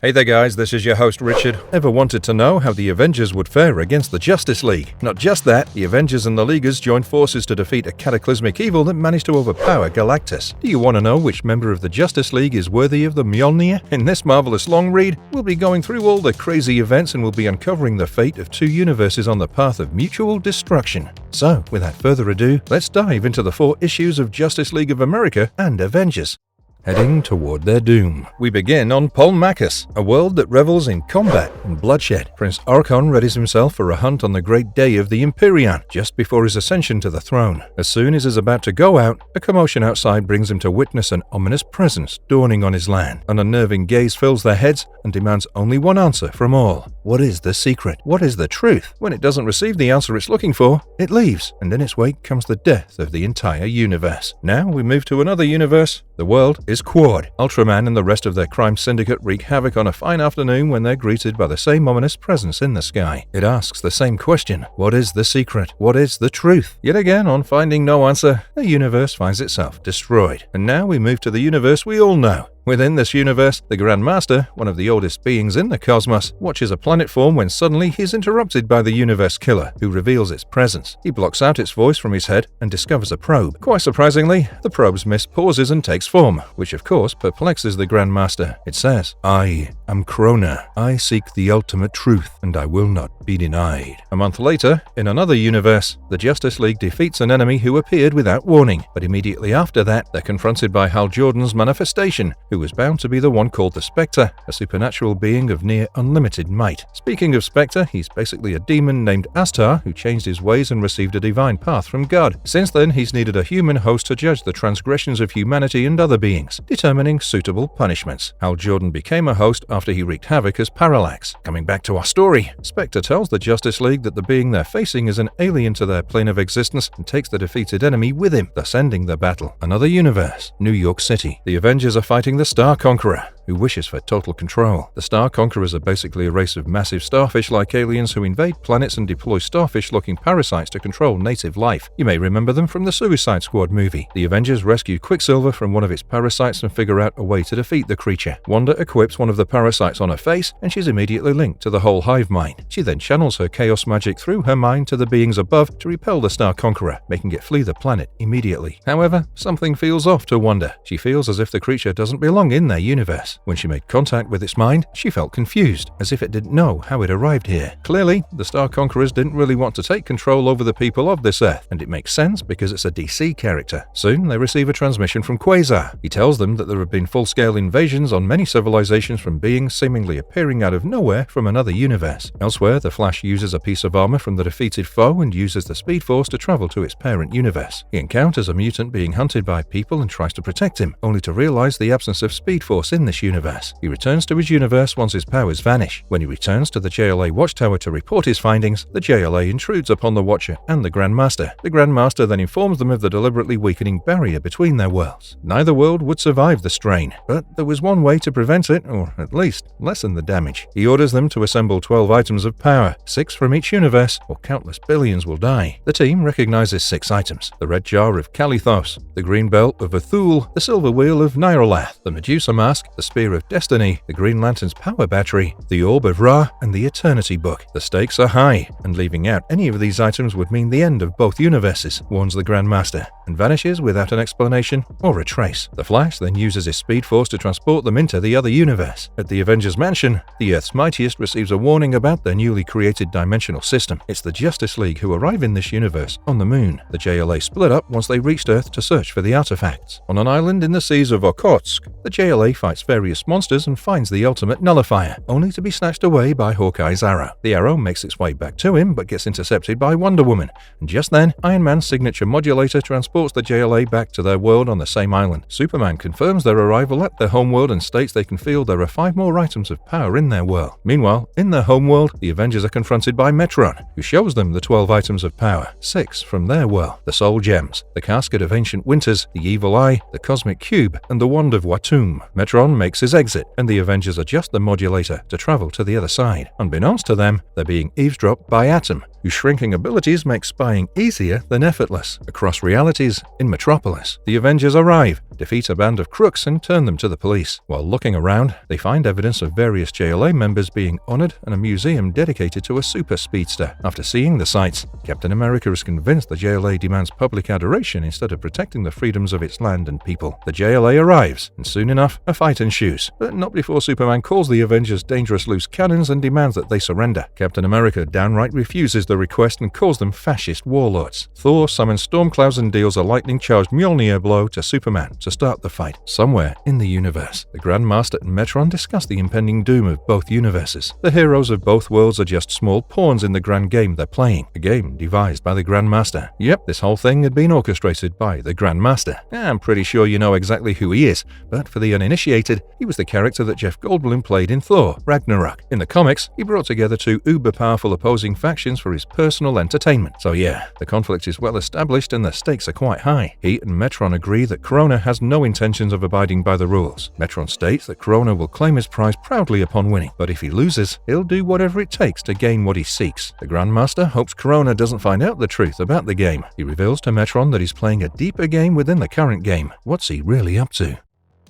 Hey there guys, this is your host Richard. Ever wanted to know how the Avengers would fare against the Justice League? Not just that, the Avengers and the Leaguers joined forces to defeat a cataclysmic evil that managed to overpower Galactus. Do you want to know which member of the Justice League is worthy of the Mjolnir? In this marvelous long read, we'll be going through all the crazy events and we'll be uncovering the fate of two universes on the path of mutual destruction. So, without further ado, let's dive into the 4 issues of Justice League of America and Avengers, heading toward their doom. We begin on Polmachus, a world that revels in combat and bloodshed. Prince Archon readies himself for a hunt on the great day of the Empyrean, just before his ascension to the throne. As soon as he's about to go out, a commotion outside brings him to witness an ominous presence dawning on his land. An unnerving gaze fills their heads and demands only one answer from all. What is the secret? What is the truth? When it doesn't receive the answer it's looking for, it leaves, and in its wake comes the death of the entire universe. Now we move to another universe. The world is Quad. Ultraman and the rest of their crime syndicate wreak havoc on a fine afternoon when they're greeted by the same ominous presence in the sky. It asks the same question: what is the secret? What is the truth? Yet again, on finding no answer, the universe finds itself destroyed. And now we move to the universe we all know. Within this universe, the Grandmaster, one of the oldest beings in the cosmos, watches a planet form when suddenly he's interrupted by the Universe Killer, who reveals its presence. He blocks out its voice from his head and discovers a probe. Quite surprisingly, the probe's mist pauses and takes form, which of course perplexes the Grandmaster. It says, "I am Krona. I seek the ultimate truth, and I will not be denied." A month later, in another universe, the Justice League defeats an enemy who appeared without warning, but immediately after that, they're confronted by Hal Jordan's manifestation, who was bound to be the one called the Spectre, a supernatural being of near unlimited might. Speaking of Spectre, he's basically a demon named Astar who changed his ways and received a divine path from God. Since then, he's needed a human host to judge the transgressions of humanity and other beings, determining suitable punishments. Hal Jordan became a host after he wreaked havoc as Parallax. Coming back to our story, Spectre tells the Justice League that the being they're facing is an alien to their plane of existence and takes the defeated enemy with him, thus ending the battle. Another universe, New York City. The Avengers are fighting the Star Conqueror, who wishes for total control. The Star Conquerors are basically a race of massive starfish-like aliens who invade planets and deploy starfish-looking parasites to control native life. You may remember them from the Suicide Squad movie. The Avengers rescue Quicksilver from one of its parasites and figure out a way to defeat the creature. Wanda equips one of the parasites on her face, and she's immediately linked to the whole hive mind. She then channels her chaos magic through her mind to the beings above to repel the Star Conqueror, making it flee the planet immediately. However, something feels off to Wanda. She feels as if the creature doesn't belong in their universe. When she made contact with its mind, she felt confused, as if it didn't know how it arrived here. Clearly, the Star Conquerors didn't really want to take control over the people of this Earth, and it makes sense because it's a DC character. Soon, they receive a transmission from Quasar. He tells them that there have been full-scale invasions on many civilizations from beings seemingly appearing out of nowhere from another universe. Elsewhere, the Flash uses a piece of armor from the defeated foe and uses the Speed Force to travel to its parent universe. He encounters a mutant being hunted by people and tries to protect him, only to realize the absence of Speed Force in this universe. He returns to his universe once his powers vanish. When he returns to the JLA Watchtower to report his findings, the JLA intrudes upon the Watcher and the Grandmaster. The Grandmaster then informs them of the deliberately weakening barrier between their worlds. Neither world would survive the strain, but there was one way to prevent it, or at least lessen the damage. He orders them to assemble 12 items of power, 6 from each universe, or countless billions will die. The team recognizes 6 items: the red jar of Kalithos, the green belt of Athul, the silver wheel of Nyarlath, the Medusa mask, the spear of Destiny, the Green Lantern's power battery, the Orb of Ra, and the Eternity Book. The stakes are high, and leaving out any of these items would mean the end of both universes, warns the Grandmaster, and vanishes without an explanation or a trace. The Flash then uses his Speed Force to transport them into the other universe. At the Avengers Mansion, the Earth's mightiest receives a warning about their newly created dimensional system. It's the Justice League who arrive in this universe on the moon. The JLA split up once they reached Earth to search for the artifacts. On an island in the seas of Okhotsk, the JLA fights various monsters and finds the ultimate Nullifier, only to be snatched away by Hawkeye's arrow. The arrow makes its way back to him, but gets intercepted by Wonder Woman, and just then, Iron Man's signature modulator transports the JLA back to their world on the same island. Superman confirms their arrival at their homeworld and states they can feel there are 5 more items of power in their world. Meanwhile, in their homeworld, the Avengers are confronted by Metron, who shows them the 12 items of power, 6 from their world: the Soul Gems, the Casket of Ancient Winters, the Evil Eye, the Cosmic Cube, and the Wand of Watu. Watoomb. Metron makes his exit, and the Avengers adjust the modulator to travel to the other side. Unbeknownst to them, they're being eavesdropped by Atom, whose shrinking abilities make spying easier than effortless. Across realities, in Metropolis, the Avengers arrive, defeat a band of crooks, and turn them to the police. While looking around, they find evidence of various JLA members being honored and a museum dedicated to a super speedster. After seeing the sights, Captain America is convinced the JLA demands public adoration instead of protecting the freedoms of its land and people. The JLA arrives, and soon enough, a fight ensues, but not before Superman calls the Avengers dangerous loose cannons and demands that they surrender. Captain America downright refuses the request and calls them fascist warlords. Thor summons storm clouds and deals a lightning-charged Mjolnir blow to Superman to start the fight. Somewhere in the universe, the Grandmaster and Metron discuss the impending doom of both universes. The heroes of both worlds are just small pawns in the grand game they're playing, a game devised by the Grandmaster. Yep, this whole thing had been orchestrated by the Grandmaster. I'm pretty sure you know exactly who he is, but for the uninitiated, he was the character that Jeff Goldblum played in Thor: Ragnarok. In the comics, he brought together two uber-powerful opposing factions for his personal entertainment. So yeah, the conflict is well established and the stakes are quite high. He and Metron agree that Krona has no intentions of abiding by the rules. Metron states that Krona will claim his prize proudly upon winning, but if he loses, he'll do whatever it takes to gain what he seeks. The Grandmaster hopes Krona doesn't find out the truth about the game. He reveals to Metron that he's playing a deeper game within the current game. What's he really up to?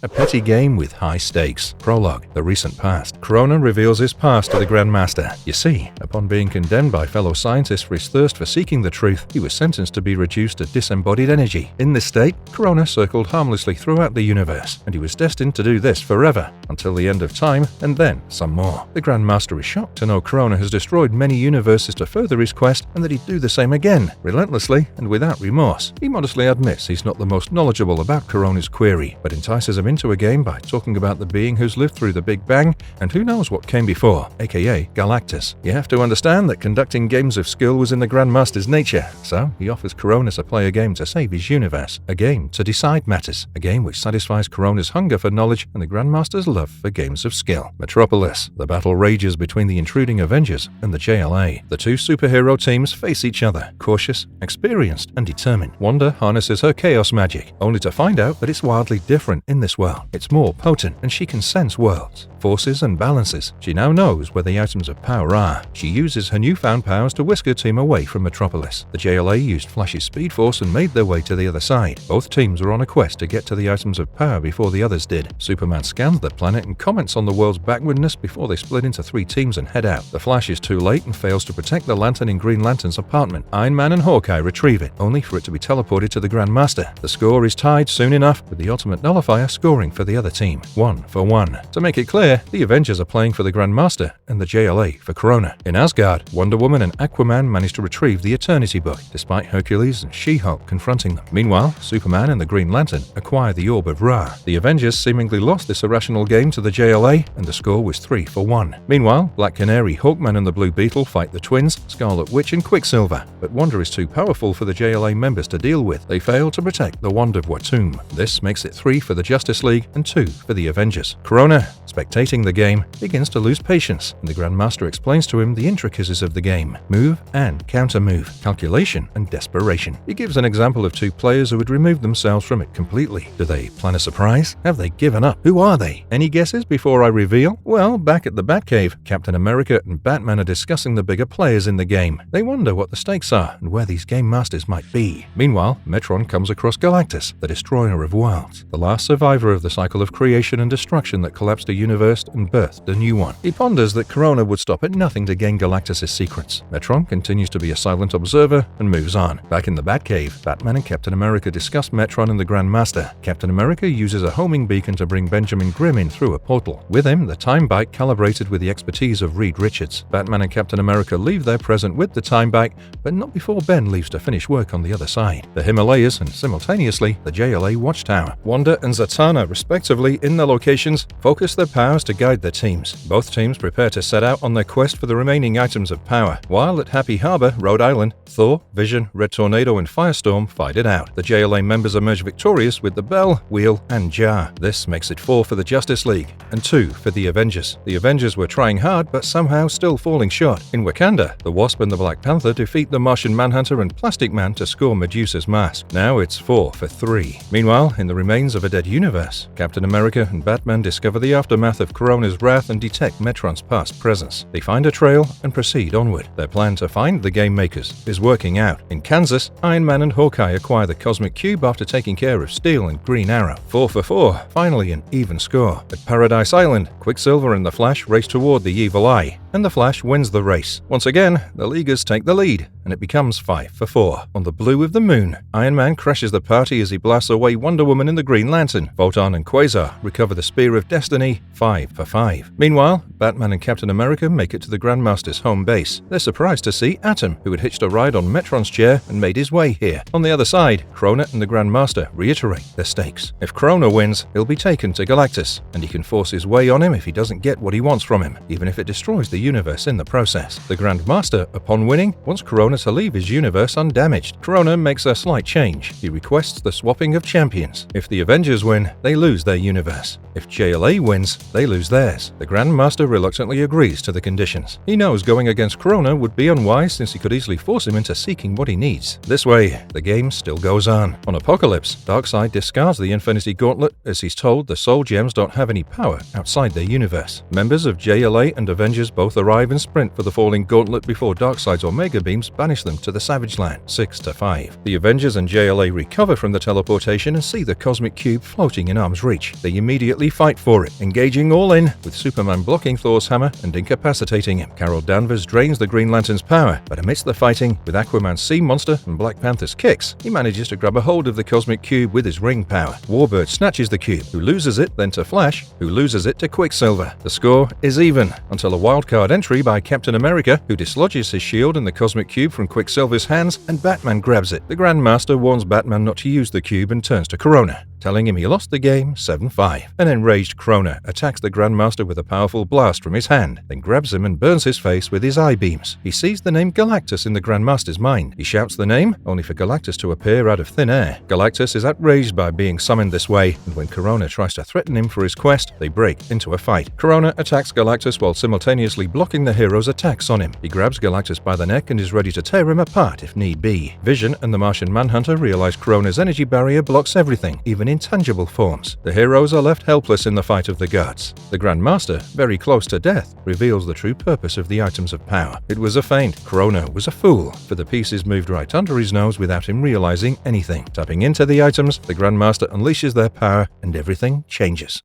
A petty game with high stakes. Prologue, the recent past. Krona reveals his past to the Grandmaster. You see, upon being condemned by fellow scientists for his thirst for seeking the truth, he was sentenced to be reduced to disembodied energy. In this state, Krona circled harmlessly throughout the universe, and he was destined to do this forever, until the end of time, and then some more. The Grandmaster is shocked to know Krona has destroyed many universes to further his quest, and that he'd do the same again, relentlessly and without remorse. He modestly admits he's not the most knowledgeable about Krona's query, but entices him into a game by talking about the being who's lived through the Big Bang and who knows what came before, aka Galactus. You have to understand that conducting games of skill was in the Grandmaster's nature, so he offers Krona to play a game to save his universe, a game to decide matters, a game which satisfies Krona's hunger for knowledge and the Grandmaster's love for games of skill. Metropolis. The battle rages between the intruding Avengers and the JLA. The two superhero teams face each other, cautious, experienced, and determined. Wanda harnesses her chaos magic, only to find out that it's wildly different in this world. It's more potent, and she can sense worlds, forces, and balances. She now knows where the items of power are. She uses her newfound powers to whisk her team away from Metropolis. The JLA used Flash's Speed Force and made their way to the other side. Both teams were on a quest to get to the items of power before the others did. Superman scans the planet and comments on the world's backwardness before they split into three teams and head out. The Flash is too late and fails to protect the lantern in Green Lantern's apartment. Iron Man and Hawkeye retrieve it, only for it to be teleported to the Grandmaster. The score is tied soon enough, with the ultimate Nullifier scoring for the other team, 1-1. To make it clear, the Avengers are playing for the Grandmaster and the JLA for Krona. In Asgard, Wonder Woman and Aquaman manage to retrieve the Eternity Book, despite Hercules and She-Hulk confronting them. Meanwhile, Superman and the Green Lantern acquire the Orb of Ra. The Avengers seemingly lost this irrational game to the JLA, and the score was 3-1. Meanwhile, Black Canary, Hawkman, and the Blue Beetle fight the twins, Scarlet Witch, and Quicksilver, but Wanda is too powerful for the JLA members to deal with. They fail to protect the Wand of Watoomb. This makes it 3 for the Justice League and 2 for the Avengers. Krona, spectating the game, begins to lose patience, and the Grandmaster explains to him the intricacies of the game: move and counter-move, calculation and desperation. He gives an example of two players who had removed themselves from it completely. Do they plan a surprise? Have they given up? Who are they? Any guesses before I reveal? Well, back at the Batcave, Captain America and Batman are discussing the bigger players in the game. They wonder what the stakes are and where these game masters might be. Meanwhile, Metron comes across Galactus, the destroyer of worlds, the last survivor of the cycle of creation and destruction that collapsed a universe and birthed a new one. He ponders that Krona would stop at nothing to gain Galactus' secrets. Metron continues to be a silent observer and moves on. Back in the Batcave, Batman and Captain America discuss Metron and the Grandmaster. Captain America uses a homing beacon to bring Benjamin Grimm in through a portal. With him, the time bike calibrated with the expertise of Reed Richards. Batman and Captain America leave their present with the time bike, but not before Ben leaves to finish work on the other side. The Himalayas and simultaneously the JLA Watchtower. Wanda and Zatanna, respectively, in their locations, focus their powers to guide their teams. Both teams prepare to set out on their quest for the remaining items of power. While at Happy Harbor, Rhode Island, Thor, Vision, Red Tornado, and Firestorm fight it out. The JLA members emerge victorious with the Bell, Wheel, and Jar. This makes it 4 for the Justice League and 2 for the Avengers. The Avengers were trying hard, but somehow still falling short. In Wakanda, the Wasp and the Black Panther defeat the Martian Manhunter and Plastic Man to score Medusa's mask. Now it's 4 for 3. Meanwhile, in the remains of a dead universe, universe. Captain America and Batman discover the aftermath of Krona's wrath and detect Metron's past presence. They find a trail and proceed onward. Their plan to find the game makers is working out. In Kansas, Iron Man and Hawkeye acquire the Cosmic Cube after taking care of Steel and Green Arrow. 4 for 4, finally an even score. At Paradise Island, Quicksilver and the Flash race toward the Evil Eye, and the Flash wins the race. Once again, the Leaguers take the lead, and it becomes 5 for 4. On the blue of the moon, Iron Man crashes the party as he blasts away Wonder Woman and the Green Lantern. Photon and Quasar recover the Spear of Destiny, 5 for 5. Meanwhile, Batman and Captain America make it to the Grandmaster's home base. They're surprised to see Atom, who had hitched a ride on Metron's chair and made his way here. On the other side, Krona and the Grandmaster reiterate their stakes. If Krona wins, he'll be taken to Galactus, and he can force his way on him if he doesn't get what he wants from him, even if it destroys the universe in the process. The Grandmaster, upon winning, wants Krona to leave his universe undamaged. Krona makes a slight change. He requests the swapping of champions. If the Avengers win, they lose their universe. If JLA wins, they lose theirs. The Grandmaster reluctantly agrees to the conditions. He knows going against Krona would be unwise since he could easily force him into seeking what he needs. This way, the game still goes on. On Apocalypse, Darkseid discards the Infinity Gauntlet as he's told the Soul Gems don't have any power outside their universe. Members of JLA and Avengers both arrive and sprint for the falling Gauntlet before Darkseid's Omega Beams banish them to the Savage Land, 6 to 5. The Avengers and JLA recover from the teleportation and see the Cosmic Cube floating in arm's reach. They immediately fight for it, engaging all in, with Superman blocking Thor's hammer and incapacitating him. Carol Danvers drains the Green Lantern's power, but amidst the fighting, with Aquaman's Sea Monster and Black Panther's kicks, he manages to grab a hold of the Cosmic Cube with his ring power. Warbird snatches the cube, who loses it then to Flash, who loses it to Quicksilver. The score is even, until a wildcard entry by Captain America, who dislodges his shield and the Cosmic Cube from Quicksilver's hands, and Batman grabs it. The Grandmaster warns Batman not to use the cube and turns to Krona, telling him he lost the game 7-5. An enraged Krona attacks the Grandmaster with a powerful blast from his hand, then grabs him and burns his face with his eye beams. He sees the name Galactus in the Grandmaster's mind. He shouts the name, only for Galactus to appear out of thin air. Galactus is outraged by being summoned this way, and when Krona tries to threaten him for his quest, they break into a fight. Krona attacks Galactus while simultaneously blocking the hero's attacks on him. He grabs Galactus by the neck and is ready to tear him apart if need be. Vision and the Martian Manhunter realize Krona's energy barrier blocks everything, even intangible forms. The heroes are left helpless in the fight of the gods. The Grandmaster, very close to death, reveals the true purpose of the items of power. It was a feint. Krona was a fool, for the pieces moved right under his nose without him realizing anything. Tapping into the items, the Grandmaster unleashes their power and everything changes.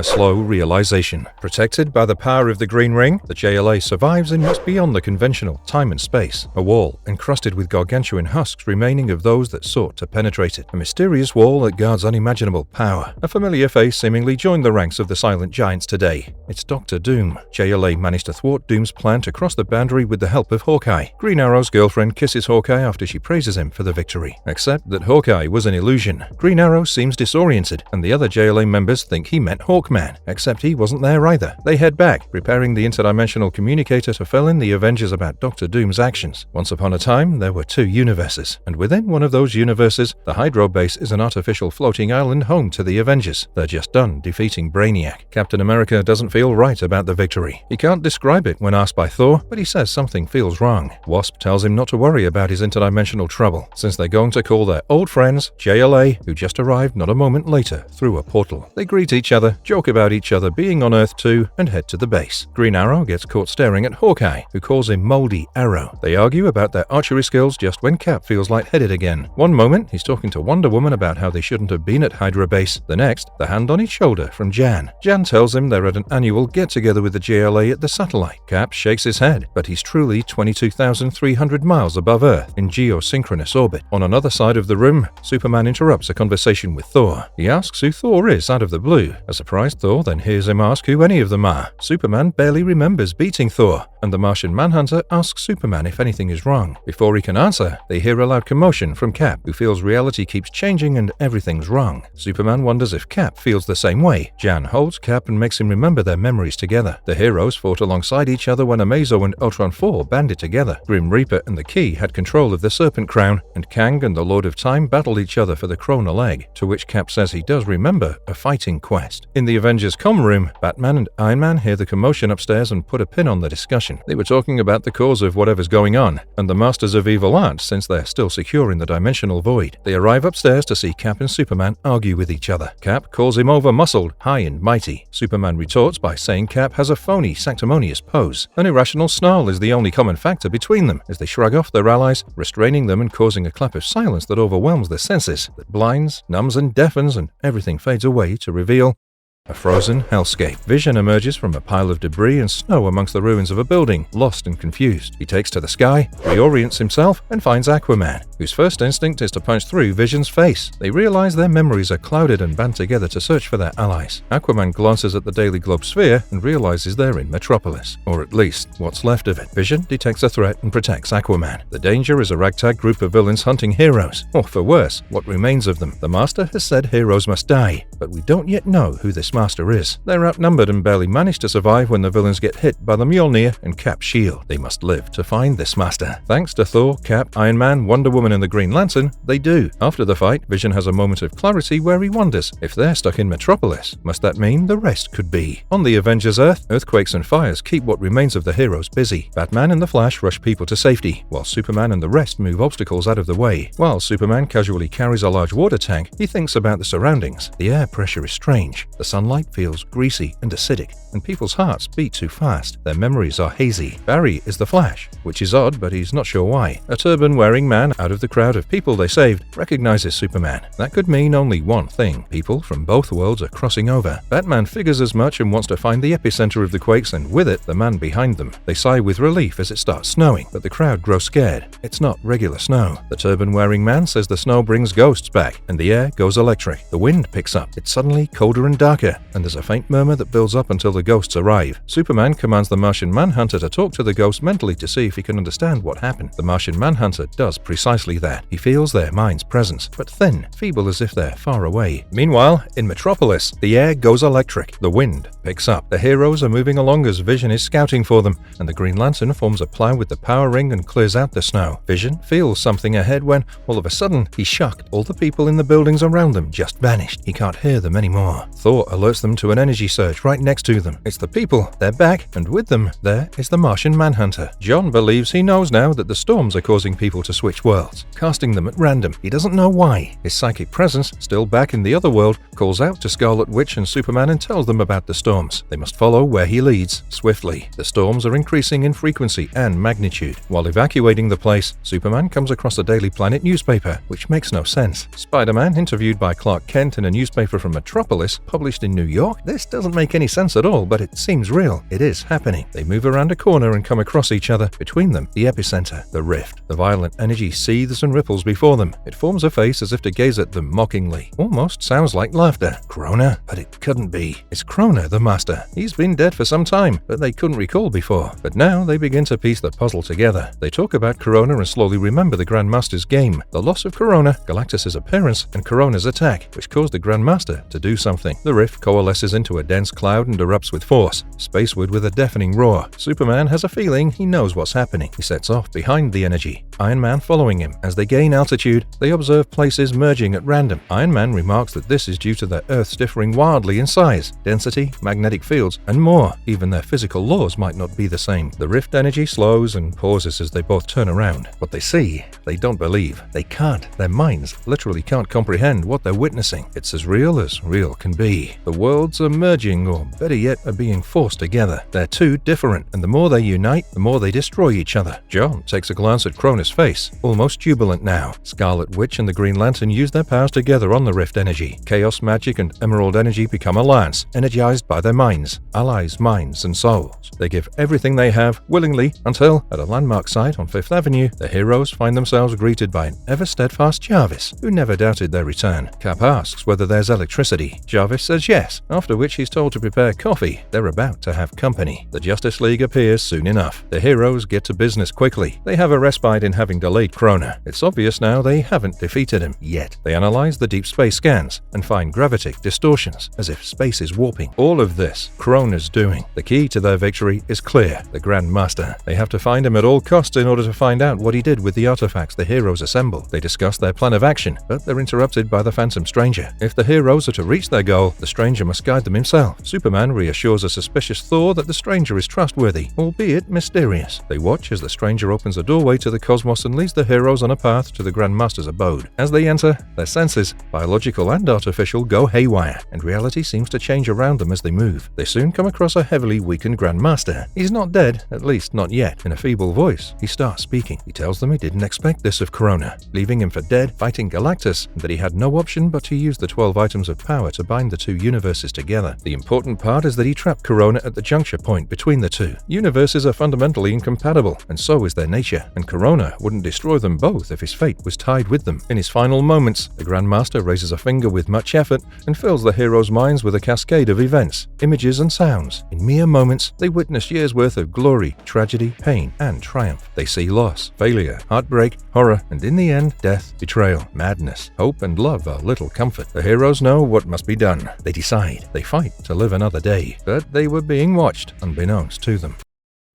A slow realization. Protected by the power of the Green Ring, the JLA survives and looks beyond the conventional time and space. A wall encrusted with gargantuan husks remaining of those that sought to penetrate it. A mysterious wall that guards unimaginable power. A familiar face seemingly joined the ranks of the silent giants today. It's Dr. Doom. JLA managed to thwart Doom's plan to cross the boundary with the help of Hawkeye. Green Arrow's girlfriend kisses Hawkeye after she praises him for the victory. Except that Hawkeye was an illusion. Green Arrow seems disoriented, and the other JLA members think he meant Hawkman, except he wasn't there either. They head back, preparing the interdimensional communicator to fill in the Avengers about Dr. Doom's actions. Once upon a time, there were 2 universes, and within one of those universes, the Hydro Base is an artificial floating island home to the Avengers. They're just done defeating Brainiac. Captain America doesn't feel right about the victory. He can't describe it when asked by Thor, but he says something feels wrong. Wasp tells him not to worry about his interdimensional trouble, since they're going to call their old friends, JLA, who just arrived not a moment later through a portal. They greet each other, joke about each other being on Earth too, and head to the base. Green Arrow gets caught staring at Hawkeye, who calls him Moldy Arrow. They argue about their archery skills just when Cap feels lightheaded again. One moment, he's talking to Wonder Woman about how they shouldn't have been at Hydra Base. The next, the hand on his shoulder from Jan. Jan tells him they're at an annual get-together with the JLA at the satellite. Cap shakes his head, but he's truly 22,300 miles above Earth in geosynchronous orbit. On another side of the room, Superman interrupts a conversation with Thor. He asks who Thor is out of the blue. A surprised Thor then hears him ask who any of them are. Superman barely remembers beating Thor, and the Martian Manhunter asks Superman if anything is wrong. Before he can answer, they hear a loud commotion from Cap, who feels reality keeps changing and everything's wrong. Superman wonders if Cap feels the same way. Jan holds Cap and makes him remember their memories together. The heroes fought alongside each other when Amazo and Ultron 4 banded together. Grim Reaper and the Key had control of the Serpent Crown, and Kang and the Lord of Time battled each other for the Krona leg, to which Cap says he does remember a fighting quest. In the Avengers comm room, Batman and Iron Man hear the commotion upstairs and put a pin on the discussion. They were talking about the cause of whatever's going on, and the Masters of Evil aren't, since they're still secure in the dimensional void. They arrive upstairs to see Cap and Superman argue with each other. Cap calls him over-muscled, high and mighty. Superman retorts by saying Cap has a phony, sanctimonious pose. An irrational snarl is the only common factor between them, as they shrug off their allies, restraining them and causing a clap of silence that overwhelms their senses, that blinds, numbs and deafens, and everything fades away to reveal a frozen hellscape. Vision emerges from a pile of debris and snow amongst the ruins of a building, lost and confused. He takes to the sky, reorients himself, and finds Aquaman, whose first instinct is to punch through Vision's face. They realize their memories are clouded and band together to search for their allies. Aquaman glances at the Daily Globe sphere and realizes they're in Metropolis, or at least what's left of it. Vision detects a threat and protects Aquaman. The danger is a ragtag group of villains hunting heroes, or for worse, what remains of them. The Master has said heroes must die, but we don't yet know who this Master is. They're outnumbered and barely manage to survive when the villains get hit by the Mjolnir and Cap's shield. They must live to find this Master. Thanks to Thor, Cap, Iron Man, Wonder Woman and the Green Lantern, they do. After the fight, Vision has a moment of clarity where he wonders if they're stuck in Metropolis. Must that mean the rest could be? On the Avengers Earth, earthquakes and fires keep what remains of the heroes busy. Batman and the Flash rush people to safety, while Superman and the rest move obstacles out of the way. While Superman casually carries a large water tank, he thinks about the surroundings. The air pressure is strange. The sunlight feels greasy and acidic, and people's hearts beat too fast. Their memories are hazy. Barry is the Flash, which is odd, but he's not sure why. A turban-wearing man out of the crowd of people they saved recognizes Superman. That could mean only one thing. People from both worlds are crossing over. Batman figures as much and wants to find the epicenter of the quakes, and with it, the man behind them. They sigh with relief as it starts snowing, but the crowd grows scared. It's not regular snow. The turban-wearing man says the snow brings ghosts back, and the air goes electric. The wind picks up. It's suddenly colder and darker, and there's a faint murmur that builds up until the ghosts arrive. Superman commands the Martian Manhunter to talk to the ghosts mentally to see if he can understand what happened. The Martian Manhunter does precisely that. He feels their mind's presence, but thin, feeble as if they're far away. Meanwhile, in Metropolis, the air goes electric. The wind picks up. The heroes are moving along as Vision is scouting for them, and the Green Lantern forms a plow with the power ring and clears out the snow. Vision feels something ahead when, all of a sudden, he's shocked. All the people in the buildings around them just vanished. He can't hear them anymore. Thor alerts them to an energy surge right next to them. It's the people. They're back, and with them, there is the Martian Manhunter. John believes he knows now that the storms are causing people to switch worlds, casting them at random. He doesn't know why. His psychic presence, still back in the other world, calls out to Scarlet Witch and Superman and tells them about the storms. They must follow where he leads, swiftly. The storms are increasing in frequency and magnitude. While evacuating the place, Superman comes across a Daily Planet newspaper, which makes no sense. Spider-Man, interviewed by Clark Kent in a newspaper from Metropolis, published in New York? This doesn't make any sense at all, but it seems real. It is happening. They move around a corner and come across each other. Between them, the epicenter, the rift. The violent energy seethes and ripples before them. It forms a face as if to gaze at them mockingly. Almost sounds like laughter. Krona? But it couldn't be. It's Krona, the Master. He's been dead for some time, but they couldn't recall before. But now they begin to piece the puzzle together. They talk about Krona and slowly remember the Grandmaster's game, the loss of Krona, Galactus' appearance, and Krona's attack, which caused the Grandmaster to do something. The rift coalesces into a dense cloud and erupts with force, spaceward with a deafening roar. Superman has a feeling he knows what's happening. He sets off behind the energy, Iron Man following him. As they gain altitude, they observe places merging at random. Iron Man remarks that this is due to their Earths differing wildly in size, density, magnetic fields, and more. Even their physical laws might not be the same. The rift energy slows and pauses as they both turn around. What they see, they don't believe. They can't. Their minds literally can't comprehend what they're witnessing. It's as real can be. The worlds are merging, or better yet, are being forced together. They're too different, and the more they unite, the more they destroy each other. John takes a glance at Krona's face, almost jubilant now. Scarlet Witch and the Green Lantern use their powers together on the rift energy. Chaos magic and emerald energy become alliance, energized by their minds, allies' minds and souls. They give everything they have, willingly, until, at a landmark site on Fifth Avenue, the heroes find themselves greeted by an ever-steadfast Jarvis, who never doubted their return. Cap asks whether there's electricity. Jarvis says yes, after which he's told to prepare coffee. They're about to have company. The Justice League appears soon enough. The heroes get to business quickly. They have a respite in having delayed Krona. It's obvious now they haven't defeated him yet. They analyze the deep space scans and find gravitic distortions, as if space is warping. All of this, Krona's doing. The key to their victory is clear: the Grandmaster. They have to find him at all costs in order to find out what he did with the artifacts the heroes assemble. They discuss their plan of action, but they're interrupted by the Phantom Stranger. If the heroes are to reach their goal, the Stranger must guide them himself. Superman reassures a suspicious Thor that the Stranger is trustworthy, albeit mysterious. They watch as the Stranger opens a doorway to the cosmos and leads the heroes on a path to the Grandmaster's abode. As they enter, their senses, biological and artificial, go haywire, and reality seems to change around them as they move. They soon come across a heavily weakened Grandmaster. He's not dead, at least not yet. In a feeble voice, he starts speaking. He tells them he didn't expect this of Krona, leaving him for dead, fighting Galactus, and that he had no option but to use the 12 items of power to bind the two universes together. The important part is that he trapped Krona at the juncture point between the two. Universes are fundamentally incompatible, and so is their nature, and Krona wouldn't destroy them both if his fate was tied with them. In his final moments, the Grandmaster raises a finger with much effort and fills the heroes' minds with a cascade of events, images and sounds. In mere moments, they witness years' worth of glory, tragedy, pain, and triumph. They see loss, failure, heartbreak, horror, and in the end, death, betrayal, madness. Hope and love are little comfort. The heroes know what must be done. They decide. They fight to live another day. But they were being watched, unbeknownst to them.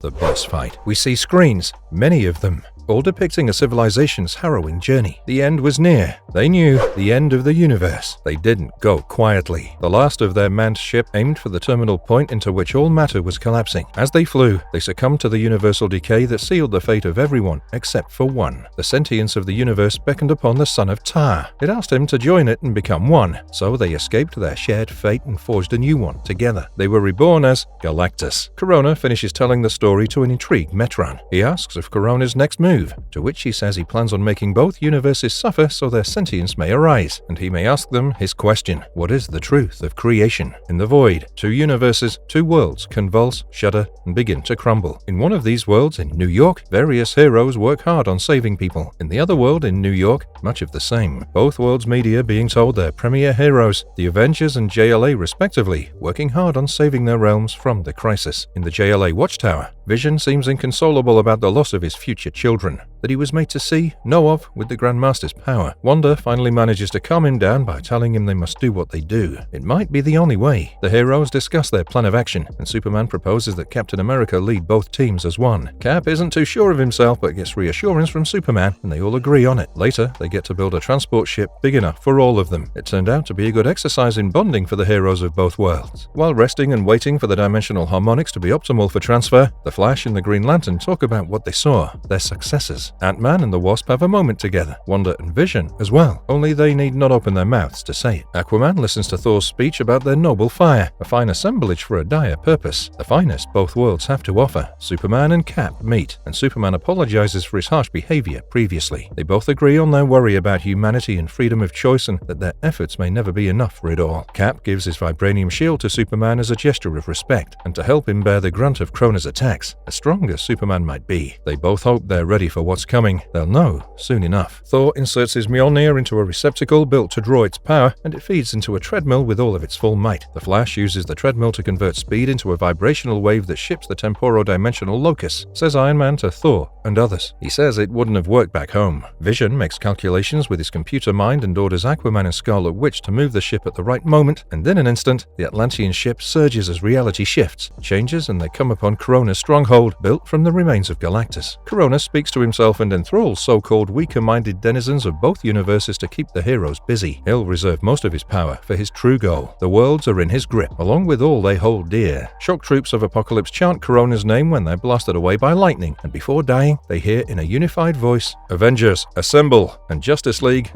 The boss fight. We see screens, many of them, all depicting a civilization's harrowing journey. The end was near. They knew the end of the universe. They didn't go quietly. The last of their manned ship aimed for the terminal point into which all matter was collapsing. As they flew, they succumbed to the universal decay that sealed the fate of everyone except for one. The sentience of the universe beckoned upon the son of Tar. It asked him to join it and become one, so they escaped their shared fate and forged a new one together. They were reborn as Galactus. Krona finishes telling the story to an intrigued Metron. He asks of Krona's next move, to which he says he plans on making both universes suffer so their sentience may arise, and he may ask them his question: what is the truth of creation? In the void, two universes, two worlds convulse, shudder, and begin to crumble. In one of these worlds, in New York, various heroes work hard on saving people. In the other world, in New York, much of the same. Both worlds' media being told their premier heroes, the Avengers and JLA respectively, working hard on saving their realms from the crisis. In the JLA Watchtower, Vision seems inconsolable about the loss of his future children that he was made to see, know of, with the Grandmaster's power. Wanda finally manages to calm him down by telling him they must do what they do. It might be the only way. The heroes discuss their plan of action, and Superman proposes that Captain America lead both teams as one. Cap isn't too sure of himself but gets reassurance from Superman, and they all agree on it. Later, they get to build a transport ship big enough for all of them. It turned out to be a good exercise in bonding for the heroes of both worlds. While resting and waiting for the dimensional harmonics to be optimal for transfer, the Flash and the Green Lantern talk about what they saw, their successes. Ant-Man and the Wasp have a moment together, Wanda and Vision as well, only they need not open their mouths to say it. Aquaman listens to Thor's speech about their noble fire, a fine assemblage for a dire purpose, the finest both worlds have to offer. Superman and Cap meet, and Superman apologizes for his harsh behavior previously. They both agree on their worry about humanity and freedom of choice and that their efforts may never be enough for it all. Cap gives his vibranium shield to Superman as a gesture of respect, and to help him bear the grunt of Krona's attacks, as strong as Superman might be. They both hope they're ready for what's coming. They'll know soon enough. Thor inserts his Mjolnir into a receptacle built to draw its power, and it feeds into a treadmill with all of its full might. The Flash uses the treadmill to convert speed into a vibrational wave that ships the temporo-dimensional locus, says Iron Man to Thor and others. He says it wouldn't have worked back home. Vision makes calculations with his computer mind and orders Aquaman and Scarlet Witch to move the ship at the right moment, and in an instant, the Atlantean ship surges as reality shifts, changes, and they come upon Krona's stronghold, built from the remains of Galactus. Krona speaks to himself and enthralls so-called weaker-minded denizens of both universes to keep the heroes busy. He'll reserve most of his power for his true goal. The worlds are in his grip, along with all they hold dear. Shock troops of Apocalypse chant Krona's name when they're blasted away by lightning, and before dying, they hear in a unified voice, "Avengers, assemble!" and Justice League,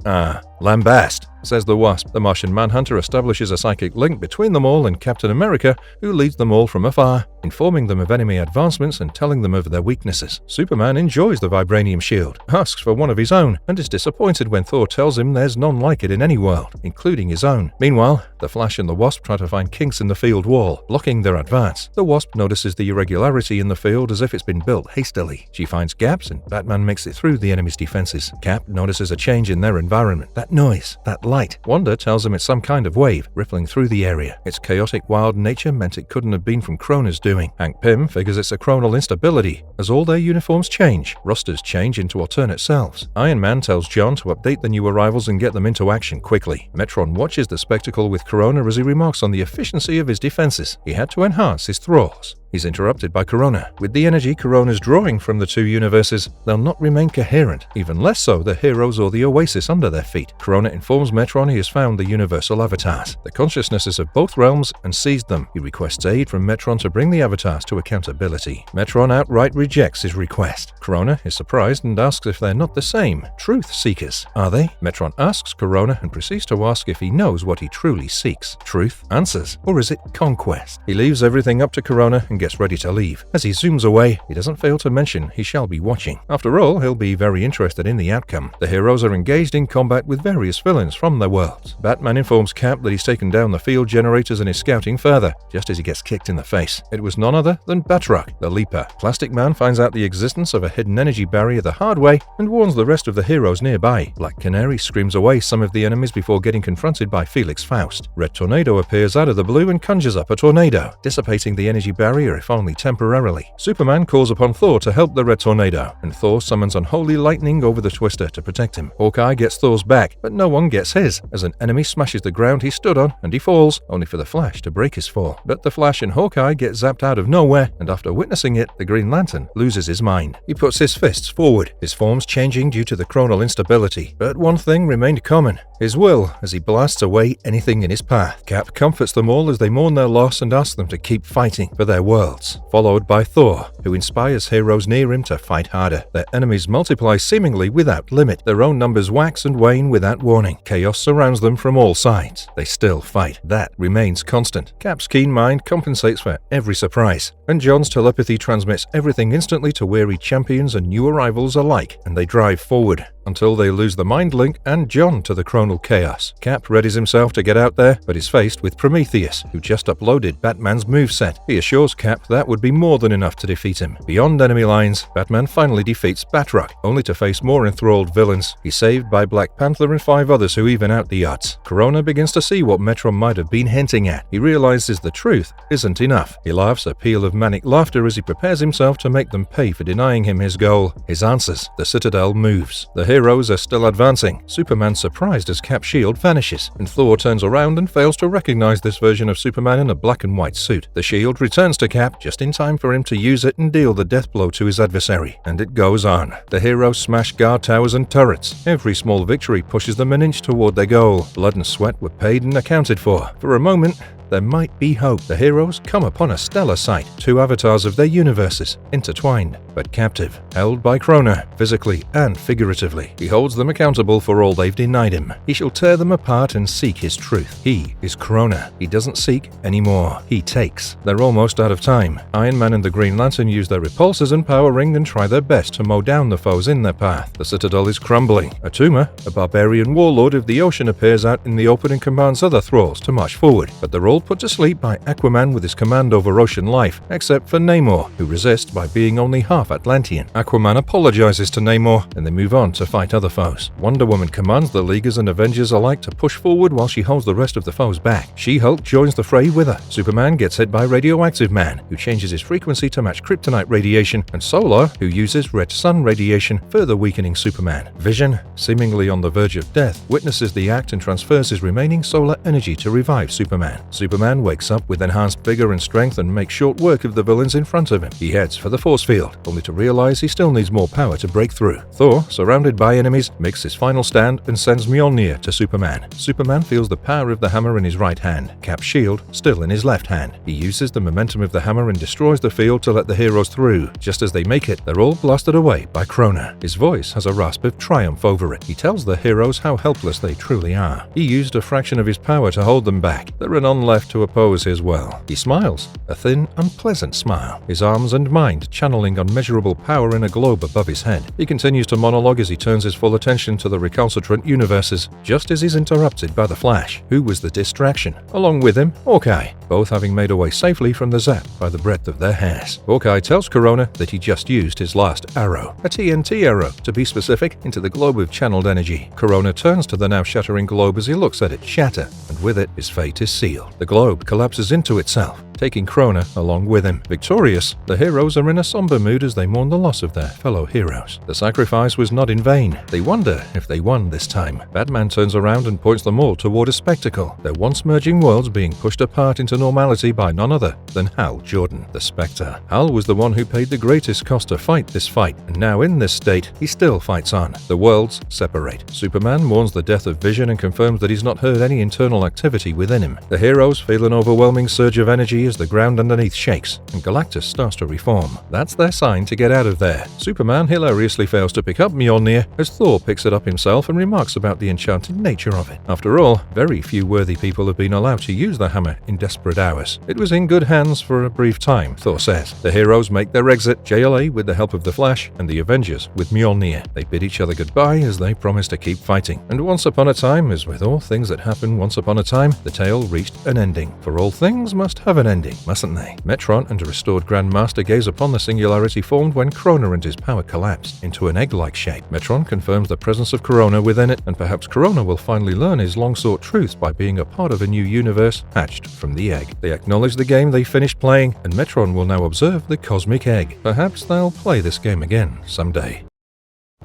lambast, says the Wasp. The Martian Manhunter establishes a psychic link between them all and Captain America, who leads them all from afar, informing them of enemy advancements and telling them of their weaknesses. Superman enjoys the vibranium shield, asks for one of his own, and is disappointed when Thor tells him there's none like it in any world, including his own. Meanwhile, the Flash and the Wasp try to find kinks in the field wall, blocking their advance. The Wasp notices the irregularity in the field as if it's been built hastily. She finds gaps, and Batman makes it through the enemy's defenses. Cap notices a change in their environment, that that noise? That light? Wanda tells him it's some kind of wave rippling through the area. Its chaotic wild nature meant it couldn't have been from Krona's doing. Hank Pym figures it's a chronal instability, as all their uniforms change. Rosters change into alternate selves. Iron Man tells John to update the new arrivals and get them into action quickly. Metron watches the spectacle with Krona as he remarks on the efficiency of his defenses. He had to enhance his thralls. He's interrupted by Krona. With the energy Krona's drawing from the two universes, they'll not remain coherent, even less so the heroes or the oasis under their feet. Krona informs Metron he has found the universal avatars, the consciousnesses of both realms, and seized them. He requests aid from Metron to bring the avatars to accountability. Metron outright rejects his request. Krona is surprised and asks if they're not the same truth seekers. Are they? Metron asks Krona and proceeds to ask if he knows what he truly seeks. Truth? Answers? Or is it conquest? He leaves everything up to Krona and gets ready to leave. As he zooms away, he doesn't fail to mention he shall be watching. After all, he'll be very interested in the outcome. The heroes are engaged in combat with various villains from their worlds. Batman informs Cap that he's taken down the field generators and is scouting further, just as he gets kicked in the face. It was none other than Batroc, the Leaper. Plastic Man finds out the existence of a hidden energy barrier the hard way and warns the rest of the heroes nearby. Black Canary screams away some of the enemies before getting confronted by Felix Faust. Red Tornado appears out of the blue and conjures up a tornado, dissipating the energy barrier if only temporarily. Superman calls upon Thor to help the Red Tornado, and Thor summons unholy lightning over the Twister to protect him. Hawkeye gets Thor's back, but no one gets his, as an enemy smashes the ground he stood on and he falls, only for the Flash to break his fall. But the Flash and Hawkeye get zapped out of nowhere, and after witnessing it, the Green Lantern loses his mind. He puts his fists forward, his forms changing due to the chronal instability. But one thing remained common: his will, as he blasts away anything in his path. Cap comforts them all as they mourn their loss and asks them to keep fighting for their worlds, followed by Thor, who inspires heroes near him to fight harder. Their enemies multiply seemingly without limit. Their own numbers wax and wane without warning. Chaos surrounds them from all sides. They still fight. That remains constant. Cap's keen mind compensates for every surprise, and John's telepathy transmits everything instantly to weary champions and new arrivals alike, and they drive forward until they lose the mind link and John to the chronal chaos. Cap readies himself to get out there, but is faced with Prometheus, who just uploaded Batman's moveset. He assures Cap that would be more than enough to defeat him. Beyond enemy lines, Batman finally defeats Batroc, only to face more enthralled villains. He's saved by Black Panther and 5 others who even out the odds. Krona begins to see what Metron might have been hinting at. He realizes the truth isn't enough. He laughs a peal of manic laughter as he prepares himself to make them pay for denying him his goal. His answers: the Citadel moves. The heroes are still advancing. Superman's surprised as Cap's shield vanishes, and Thor turns around and fails to recognize this version of Superman in a black and white suit. The shield returns to Cap just in time for him to use it and deal the death blow to his adversary. And it goes on. The heroes smash guard towers and turrets. Every small victory pushes them an inch toward their goal. Blood and sweat were paid and accounted for. For a moment, there might be hope. The heroes come upon a stellar sight. 2 avatars of their universes, intertwined, but captive, held by Krona, physically and figuratively. He holds them accountable for all they've denied him. He shall tear them apart and seek his truth. He is Krona. He doesn't seek anymore. He takes. They're almost out of time. Iron Man and the Green Lantern use their repulsors and power ring and try their best to mow down the foes in their path. The Citadel is crumbling. Atuma, a barbarian warlord of the ocean, appears out in the open and commands other thralls to march forward, but they're all put to sleep by Aquaman with his command over ocean life, except for Namor, who resists by being only half Atlantean. Aquaman apologizes to Namor, and they move on to fight other foes. Wonder Woman commands the Leaguers and Avengers alike to push forward while she holds the rest of the foes back. She-Hulk joins the fray with her. Superman gets hit by Radioactive Man, who changes his frequency to match kryptonite radiation, and Solar, who uses red sun radiation, further weakening Superman. Vision, seemingly on the verge of death, witnesses the act and transfers his remaining solar energy to revive Superman. Superman wakes up with enhanced vigor and strength and makes short work of the villains in front of him. He heads for the force field, only to realize he still needs more power to break through. Thor, surrounded by enemies, makes his final stand and sends Mjolnir to Superman. Superman feels the power of the hammer in his right hand, Cap's shield still in his left hand. He uses the momentum of the hammer and destroys the field to let the heroes through. Just as they make it, they're all blasted away by Krona. His voice has a rasp of triumph over it. He tells the heroes how helpless they truly are. He used a fraction of his power to hold them back. There are none left left to oppose his will. He smiles, a thin, unpleasant smile, his arms and mind channeling unmeasurable power in a globe above his head. He continues to monologue as he turns his full attention to the recalcitrant universes, just as he's interrupted by the Flash, who was the distraction. Along with him, Hawkeye, both having made away safely from the zap by the breadth of their hairs. Hawkeye tells Krona that he just used his last arrow, a TNT arrow, to be specific, into the globe of channeled energy. Krona turns to the now shattering globe as he looks at it shatter, and with it, his fate is sealed. The globe collapses into itself, taking Krona along with him. Victorious, the heroes are in a somber mood as they mourn the loss of their fellow heroes. The sacrifice was not in vain. They wonder if they won this time. Batman turns around and points them all toward a spectacle, their once merging worlds being pushed apart into normality by none other than Hal Jordan, the Spectre. Hal was the one who paid the greatest cost to fight this fight, and now in this state, he still fights on. The worlds separate. Superman mourns the death of Vision and confirms that he's not heard any internal activity within him. The heroes feel an overwhelming surge of energy as the ground underneath shakes, and Galactus starts to reform. That's their sign to get out of there. Superman hilariously fails to pick up Mjolnir as Thor picks it up himself and remarks about the enchanted nature of it. After all, very few worthy people have been allowed to use the hammer in desperate hours. It was in good hands for a brief time, Thor says. The heroes make their exit, JLA with the help of the Flash, and the Avengers with Mjolnir. They bid each other goodbye as they promise to keep fighting. And once upon a time, as with all things that happen once upon a time, the tale reached an ending. For all things must have an ending, mustn't they? Metron and a restored Grandmaster gaze upon the singularity formed when Krona and his power collapsed into an egg-like shape. Metron confirms the presence of Krona within it, and perhaps Krona will finally learn his long-sought truths by being a part of a new universe hatched from the egg. They acknowledge the game they finished playing, and Metron will now observe the cosmic egg. Perhaps they'll play this game again someday.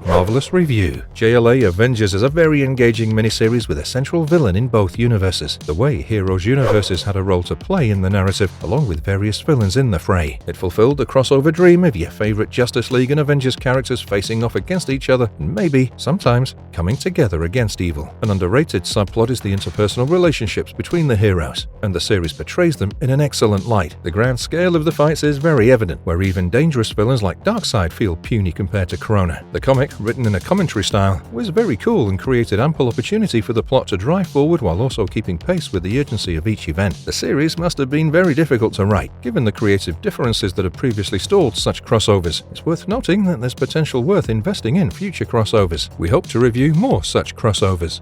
Marvelous review. JLA Avengers is a very engaging miniseries with a central villain in both universes. The way Heroes universes had a role to play in the narrative, along with various villains in the fray. It fulfilled the crossover dream of your favorite Justice League and Avengers characters facing off against each other and maybe, sometimes, coming together against evil. An underrated subplot is the interpersonal relationships between the heroes, and the series portrays them in an excellent light. The grand scale of the fights is very evident, where even dangerous villains like Darkseid feel puny compared to Krona. The comic, written in a commentary style, was very cool and created ample opportunity for the plot to drive forward while also keeping pace with the urgency of each event. The series must have been very difficult to write, given the creative differences that have previously stalled such crossovers. It's worth noting that there's potential worth investing in future crossovers. We hope to review more such crossovers.